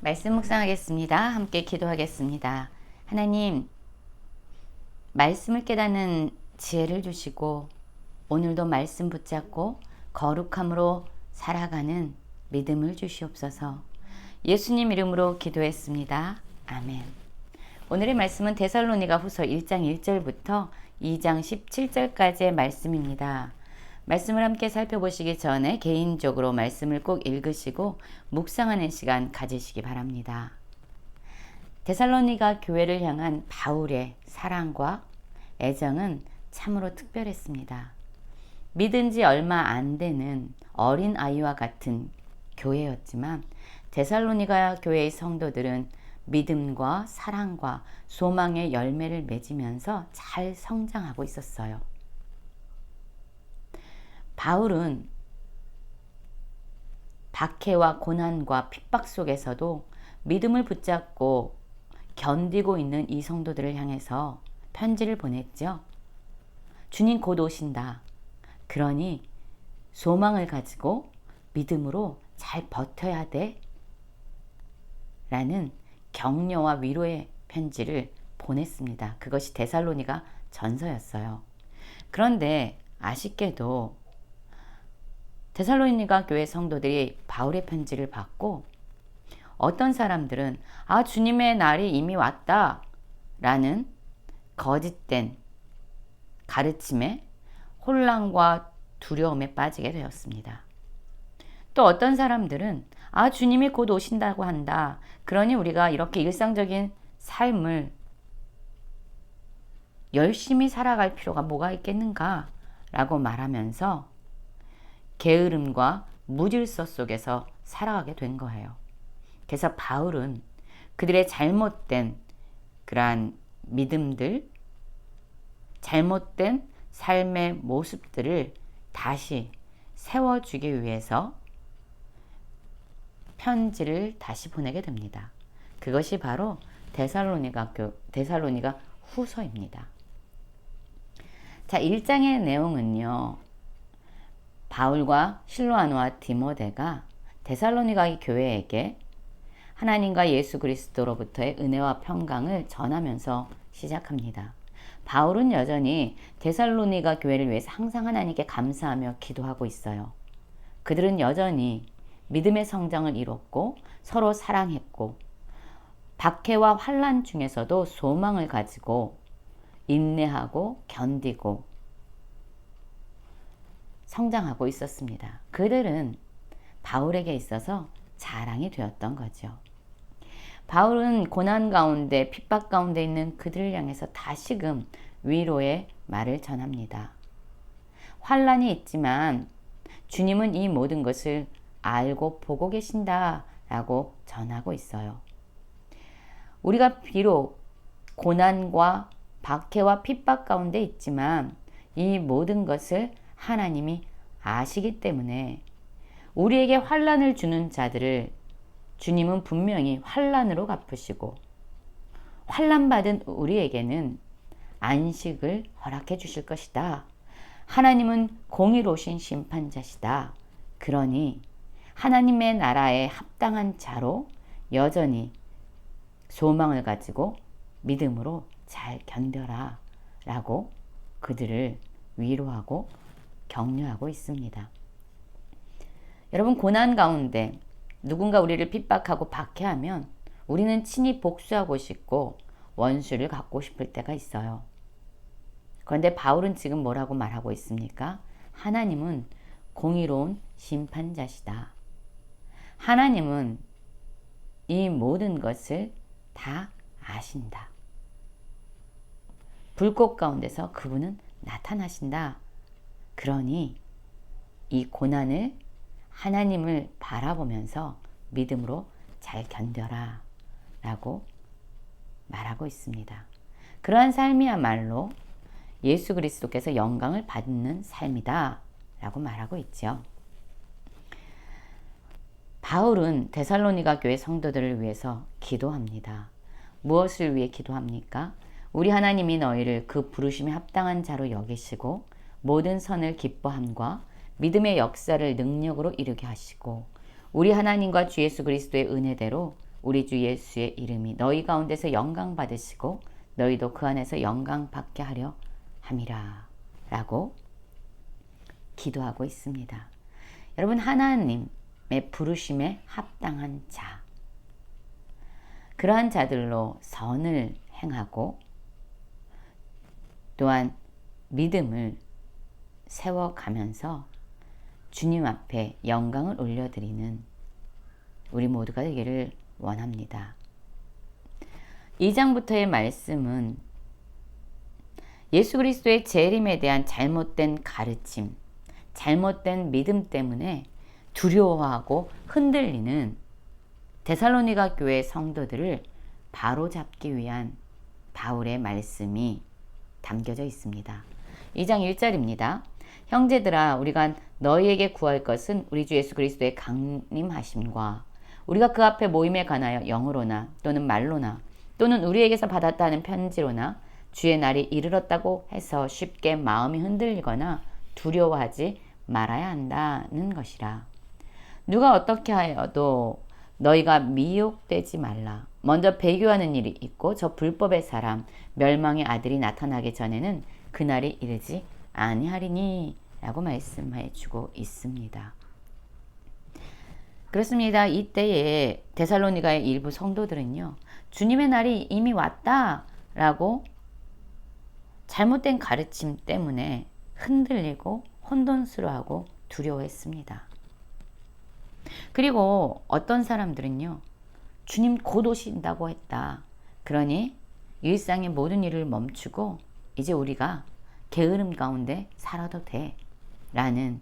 말씀 묵상하겠습니다. 함께 기도하겠습니다. 하나님, 말씀을 깨닫는 지혜를 주시고 오늘도 말씀 붙잡고 거룩함으로 살아가는 믿음을 주시옵소서. 예수님 이름으로 기도했습니다. 아멘. 오늘의 말씀은 데살로니가 후서 1장 1절부터 2장 17절까지의 말씀입니다. 말씀을 함께 살펴보시기 전에 개인적으로 말씀을 꼭 읽으시고 묵상하는 시간 가지시기 바랍니다. 데살로니가 교회를 향한 바울의 사랑과 애정은 참으로 특별했습니다. 믿은 지 얼마 안 되는 어린 아이와 같은 교회였지만 데살로니가 교회의 성도들은 믿음과 사랑과 소망의 열매를 맺으면서 잘 성장하고 있었어요. 바울은 박해와 고난과 핍박 속에서도 믿음을 붙잡고 견디고 있는 이 성도들을 향해서 편지를 보냈죠. 주님 곧 오신다. 그러니 소망을 가지고 믿음으로 잘 버텨야 돼. 라는 격려와 위로의 편지를 보냈습니다. 그것이 데살로니가 전서였어요. 그런데 아쉽게도 데살로니가 교회 성도들이 바울의 편지를 받고 어떤 사람들은 주님의 날이 이미 왔다 라는 거짓된 가르침에 혼란과 두려움에 빠지게 되었습니다. 또 어떤 사람들은 주님이 곧 오신다고 한다. 그러니 우리가 이렇게 일상적인 삶을 열심히 살아갈 필요가 뭐가 있겠는가 라고 말하면서 게으름과 무질서 속에서 살아가게 된 거예요. 그래서 바울은 그들의 잘못된 그러한 믿음들, 잘못된 삶의 모습들을 다시 세워주기 위해서 편지를 다시 보내게 됩니다. 그것이 바로 데살로니가 후서입니다. 자, 1장의 내용은요. 바울과 실로아노와 디모데가 데살로니가 교회에게 하나님과 예수 그리스도로부터의 은혜와 평강을 전하면서 시작합니다. 바울은 여전히 데살로니가 교회를 위해서 항상 하나님께 감사하며 기도하고 있어요. 그들은 여전히 믿음의 성장을 이뤘고 서로 사랑했고 박해와 환난 중에서도 소망을 가지고 인내하고 견디고 성장하고 있었습니다. 그들은 바울에게 있어서 자랑이 되었던 거죠. 바울은 고난 가운데 핍박 가운데 있는 그들을 향해서 다시금 위로의 말을 전합니다. 환난이 있지만 주님은 이 모든 것을 알고 보고 계신다라고 전하고 있어요. 우리가 비록 고난과 박해와 핍박 가운데 있지만 이 모든 것을 하나님이 아시기 때문에 우리에게 환난을 주는 자들을 주님은 분명히 환난으로 갚으시고 환난받은 우리에게는 안식을 허락해 주실 것이다. 하나님은 공의로우신 심판자시다. 그러니 하나님의 나라에 합당한 자로 여전히 소망을 가지고 믿음으로 잘 견뎌라 라고 그들을 위로하고 격려하고 있습니다. 여러분, 고난 가운데 누군가 우리를 핍박하고 박해하면 우리는 친히 복수하고 싶고 원수를 갚고 싶을 때가 있어요. 그런데 바울은 지금 뭐라고 말하고 있습니까? 하나님은 공의로운 심판자시다. 하나님은 이 모든 것을 다 아신다. 불꽃 가운데서 그분은 나타나신다. 그러니 이 고난을 하나님을 바라보면서 믿음으로 잘 견뎌라 라고 말하고 있습니다. 그러한 삶이야말로 예수 그리스도께서 영광을 받는 삶이다 라고 말하고 있죠. 바울은 데살로니가 교회 성도들을 위해서 기도합니다. 무엇을 위해 기도합니까? 우리 하나님이 너희를 그 부르심에 합당한 자로 여기시고 모든 선을 기뻐함과 믿음의 역사를 능력으로 이루게 하시고 우리 하나님과 주 예수 그리스도의 은혜대로 우리 주 예수의 이름이 너희 가운데서 영광 받으시고 너희도 그 안에서 영광 받게 하려 함이라 라고 기도하고 있습니다. 여러분, 하나님의 부르심에 합당한 자, 그러한 자들로 선을 행하고 또한 믿음을 세워가면서 주님 앞에 영광을 올려드리는 우리 모두가 되기를 원합니다. 2장부터의 말씀은 예수 그리스도의 재림에 대한 잘못된 가르침, 잘못된 믿음 때문에 두려워하고 흔들리는 데살로니가 교회 성도들을 바로잡기 위한 바울의 말씀이 담겨져 있습니다. 2장 1절입니다. 형제들아, 우리가 너희에게 구할 것은 우리 주 예수 그리스도의 강림하심과 우리가 그 앞에 모임에 관하여 영으로나 또는 말로나 또는 우리에게서 받았다 하는 편지로나 주의 날이 이르렀다고 해서 쉽게 마음이 흔들리거나 두려워하지 말아야 한다는 것이라. 누가 어떻게 하여도 너희가 미혹되지 말라. 먼저 배교하는 일이 있고 저 불법의 사람 멸망의 아들이 나타나기 전에는 그날이 이르지 아니하리니 라고 말씀해 주고 있습니다. 그렇습니다. 이때에 데살로니가의 일부 성도들은요, 주님의 날이 이미 왔다 라고 잘못된 가르침 때문에 흔들리고 혼돈스러워하고 두려워했습니다. 그리고 어떤 사람들은요, 주님 곧 오신다고 했다. 그러니 일상의 모든 일을 멈추고 이제 우리가 게으름 가운데 살아도 돼 라는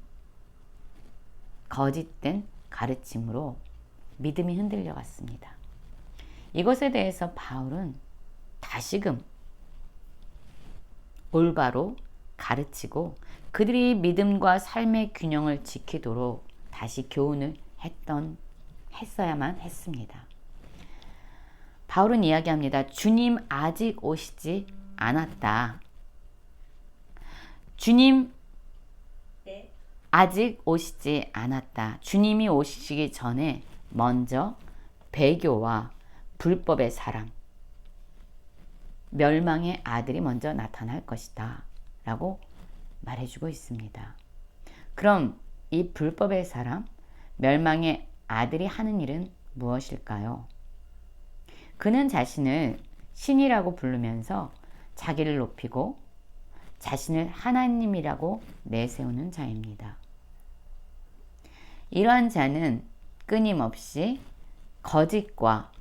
거짓된 가르침으로 믿음이 흔들려 갔습니다. 이것에 대해서 바울은 다시금 올바로 가르치고 그들이 믿음과 삶의 균형을 지키도록 다시 교훈을 했어야만 했습니다. 바울은 이야기합니다. 주님 아직 오시지 않았다. 주님 아직 오시지 않았다. 주님이 오시기 전에 먼저 배교와 불법의 사람, 멸망의 아들이 먼저 나타날 것이다 라고 말해주고 있습니다. 그럼 이 불법의 사람, 멸망의 아들이 하는 일은 무엇일까요? 그는 자신을 신이라고 부르면서 자기를 높이고 자신을 하나님이라고 내세우는 자입니다. 이러한 자는 끊임없이 거짓과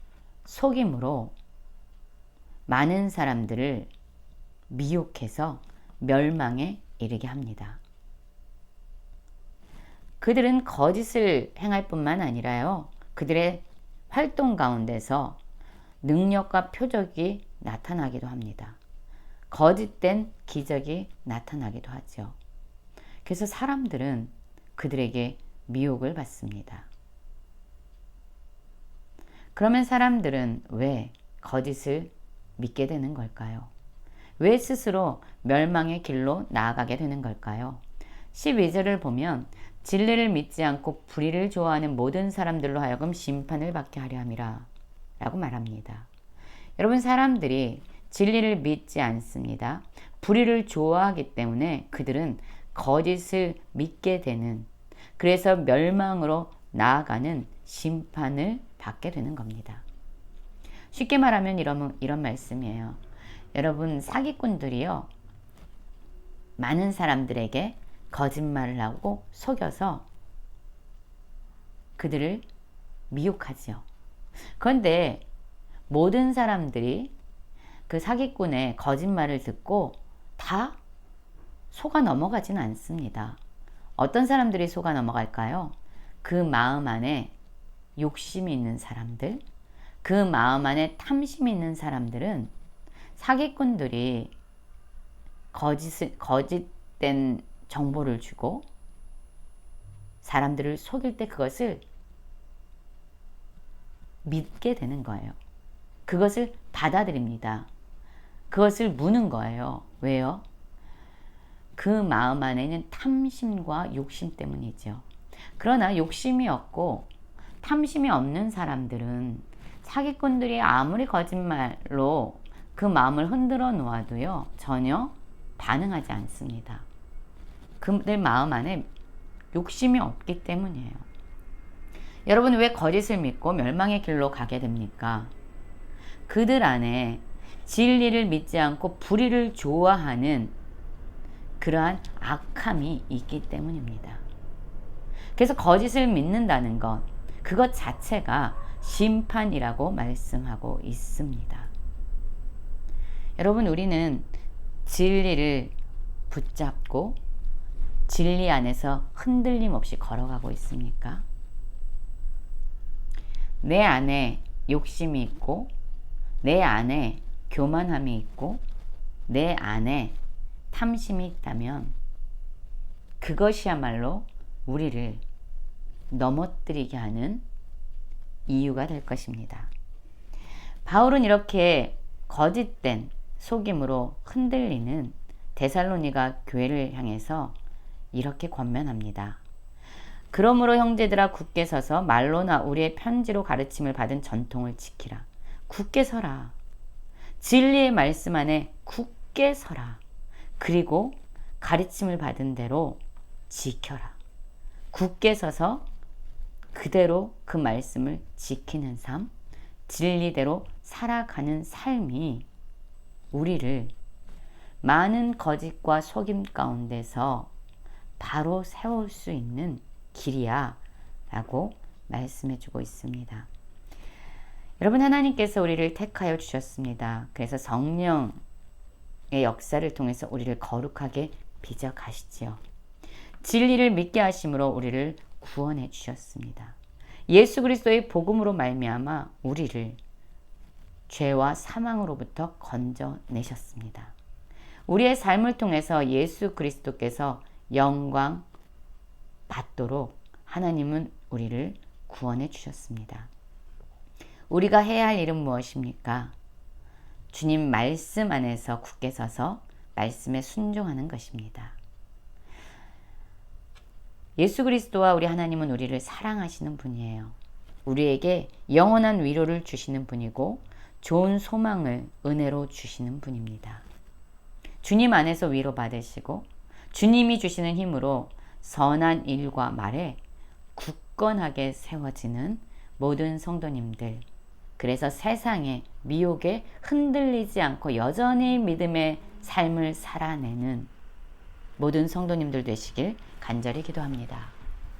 속임으로 많은 사람들을 미혹해서 멸망에 이르게 합니다. 그들은 거짓을 행할 뿐만 아니라요, 그들의 활동 가운데서 능력과 표적이 나타나기도 합니다. 거짓된 기적이 나타나기도 하죠. 그래서 사람들은 그들에게 미혹을 받습니다. 그러면 사람들은 왜 거짓을 믿게 되는 걸까요? 왜 스스로 멸망의 길로 나아가게 되는 걸까요? 12절을 보면 진리를 믿지 않고 불의를 좋아하는 모든 사람들로 하여금 심판을 받게 하려 함이라 라고 말합니다. 여러분, 사람들이 진리를 믿지 않습니다. 불의를 좋아하기 때문에 그들은 거짓을 믿게 되는, 그래서 멸망으로 나아가는 심판을 받게 되는 겁니다. 쉽게 말하면 이런 말씀이에요. 여러분, 사기꾼들이요, 많은 사람들에게 거짓말을 하고 속여서 그들을 미혹하지요. 그런데 모든 사람들이 그 사기꾼의 거짓말을 듣고 다 속아 넘어가지는 않습니다. 어떤 사람들이 속아 넘어갈까요? 그 마음 안에 욕심이 있는 사람들, 그 마음 안에 탐심이 있는 사람들은 사기꾼들이 거짓된 정보를 주고 사람들을 속일 때 그것을 믿게 되는 거예요. 그것을 받아들입니다. 그것을 무는 거예요. 왜요? 그 마음 안에는 탐심과 욕심 때문이죠. 그러나 욕심이 없고 탐심이 없는 사람들은 사기꾼들이 아무리 거짓말로 그 마음을 흔들어 놓아도요, 전혀 반응하지 않습니다. 그들 마음 안에 욕심이 없기 때문이에요. 여러분, 왜 거짓을 믿고 멸망의 길로 가게 됩니까? 그들 안에 진리를 믿지 않고 불의를 좋아하는 그러한 악함이 있기 때문입니다. 그래서 거짓을 믿는다는 것, 그것 자체가 심판이라고 말씀하고 있습니다. 여러분, 우리는 진리를 붙잡고 진리 안에서 흔들림 없이 걸어가고 있습니까? 내 안에 욕심이 있고, 내 안에 교만함이 있고, 내 안에 탐심이 있다면 그것이야말로 우리를 넘어뜨리게 하는 이유가 될 것입니다. 바울은 이렇게 거짓된 속임으로 흔들리는 데살로니가 교회를 향해서 이렇게 권면합니다. 그러므로 형제들아, 굳게 서서 말로나 우리의 편지로 가르침을 받은 전통을 지키라. 굳게 서라. 진리의 말씀 안에 굳게 서라. 그리고 가르침을 받은 대로 지켜라. 굳게 서서 그대로 그 말씀을 지키는 삶, 진리대로 살아가는 삶이 우리를 많은 거짓과 속임 가운데서 바로 세울 수 있는 길이야 라고 말씀해 주고 있습니다. 여러분, 하나님께서 우리를 택하여 주셨습니다. 그래서 성령의 역사를 통해서 우리를 거룩하게 빚어 가시지요. 진리를 믿게 하심으로 우리를 구원해 주셨습니다. 예수 그리스도의 복음으로 말미암아 우리를 죄와 사망으로부터 건져내셨습니다. 우리의 삶을 통해서 예수 그리스도께서 영광 받도록 하나님은 우리를 구원해 주셨습니다. 우리가 해야 할 일은 무엇입니까? 주님 말씀 안에서 굳게 서서 말씀에 순종하는 것입니다. 예수 그리스도와 우리 하나님은 우리를 사랑하시는 분이에요. 우리에게 영원한 위로를 주시는 분이고 좋은 소망을 은혜로 주시는 분입니다. 주님 안에서 위로받으시고 주님이 주시는 힘으로 선한 일과 말에 굳건하게 세워지는 모든 성도님들, 그래서 세상의 미혹에 흔들리지 않고 여전히 믿음의 삶을 살아내는 모든 성도님들 되시길 간절히 기도합니다.